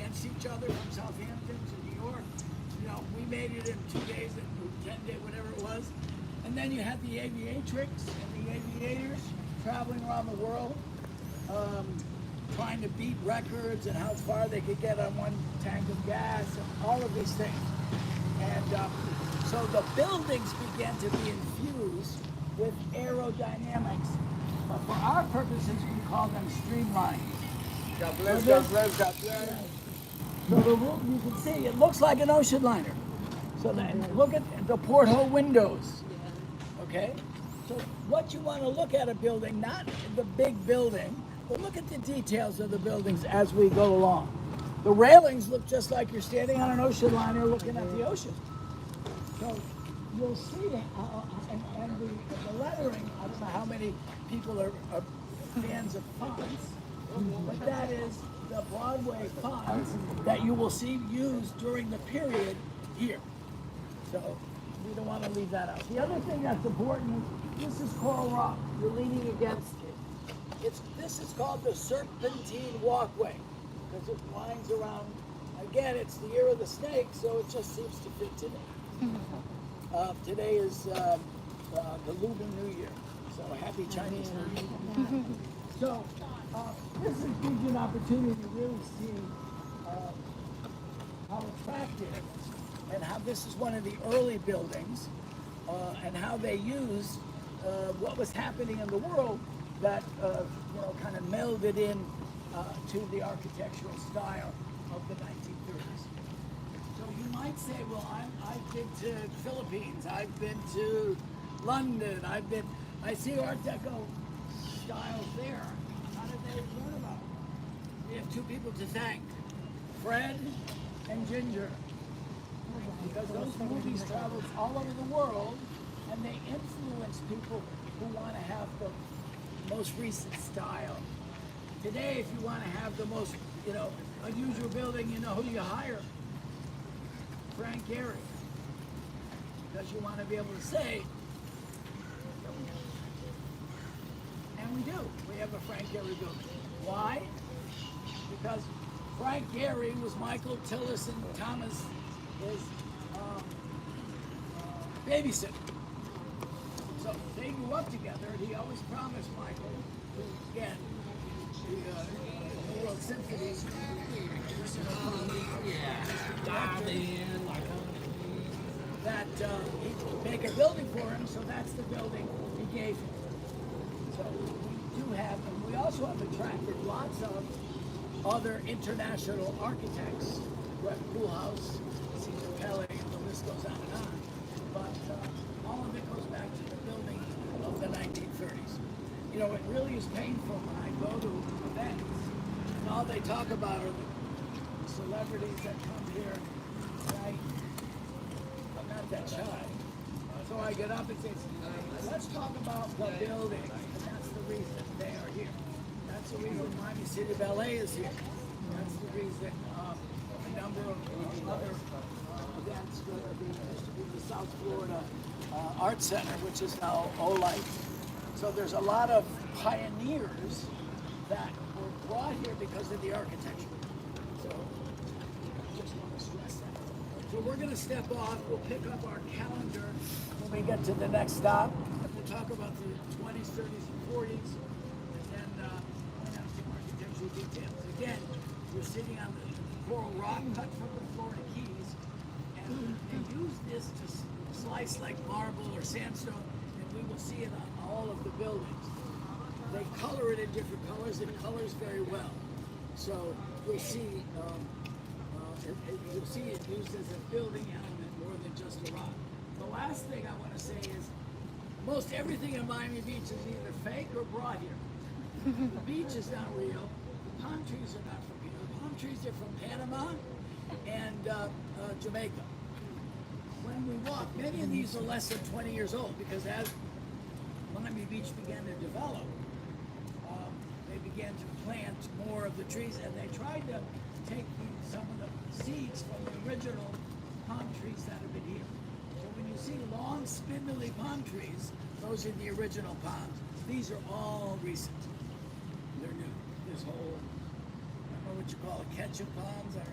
against each other from Southampton to New York. You know, we made it in 2 days, 10 days, whatever it was. And then you had the aviatrix and the aviators traveling around the world, trying to beat records and how far they could get on one tank of gas and all of these things. And so the buildings began to be infused with aerodynamics. But for our purposes, we call them streamlines. God bless, God bless, God bless. So the room, you can see, it looks like an ocean liner. So then, look at the porthole windows. Okay? So what you want to look at a building, not the big building, but look at the details of the buildings as we go along. The railings look just like you're standing on an ocean liner looking at the ocean. So you'll see, and the lettering, I don't know how many people are fans of fonts, but that is the Broadway fonts that you will see used during the period here. So we don't want to leave that out. The other thing that's important is this is coral rock. You're leaning against it. This is called the serpentine walkway because it winds around. Again, it's the year of the snake, so it just seems to fit today. Today is the Lunar New Year, so happy Chinese New Year. So this gives you an opportunity to really see how attractive and how this is one of the early buildings and how they used what was happening in the world that kind of melded in to the architectural style of the 1930s. So you might say, well, I've been to Philippines, I've been to London, I see Art Deco styles there. How did they learn about it? We have two people to thank, Fred and Ginger, because those movies traveled all over the world and they influence people who want to have the most recent style. Today, if you want to have the most, unusual building, you know who you hire? Frank Gehry. Because you want to be able to say, and we do. We have a Frank Gehry building. Why? Because Frank Gehry was Michael Tillis and Thomas, his babysitter. So they grew up together, and he always promised Michael, who again, he wrote symphonies, that he'd make a building for him, so that's the building he gave him. So we do have, and we also have attracted lots of other international architects, Brett Koolhaus, Cesar Pelle, and the list goes on and on. But all of it goes back to the building of the 1930s. You know, it really is painful when I go to events, and all they talk about are the celebrities that come here, right? I'm not that shy. So I get up and say, let's talk about the building, and that's the reason they are here. That's the reason Miami City Ballet is here. That's the reason a number of other events, whether it be the South Florida Art Center, which is now Olight. So there's a lot of pioneers that were brought here because of the architecture. So I just want to stress that. So we're going to step off. We'll pick up our calendar when we get to the next stop. We'll talk about the 20s, 30s, and 40s, and then point out some architectural details. Again, we're sitting on the coral rock cut from the Florida Keys, and they use this to slice like marble or sandstone, and we will see it on all of the buildings. They color it in different colors. It colors very well. So you'll see it used as a building element more than just a rock. The last thing I want to say is most everything in Miami Beach is either fake or brought here. The beach is not real. The palm trees are not from here. The palm trees are from Panama and Jamaica. When we walk, many of these are less than 20 years old because as Miami Beach began to develop, they began to plant more of the trees, and they tried to take some of the seeds from the original palm trees that have been here. So when you see long, spindly palm trees, those are the original palms. These are all recent. They're new. This whole, I don't know what you call it, ketchup palms, or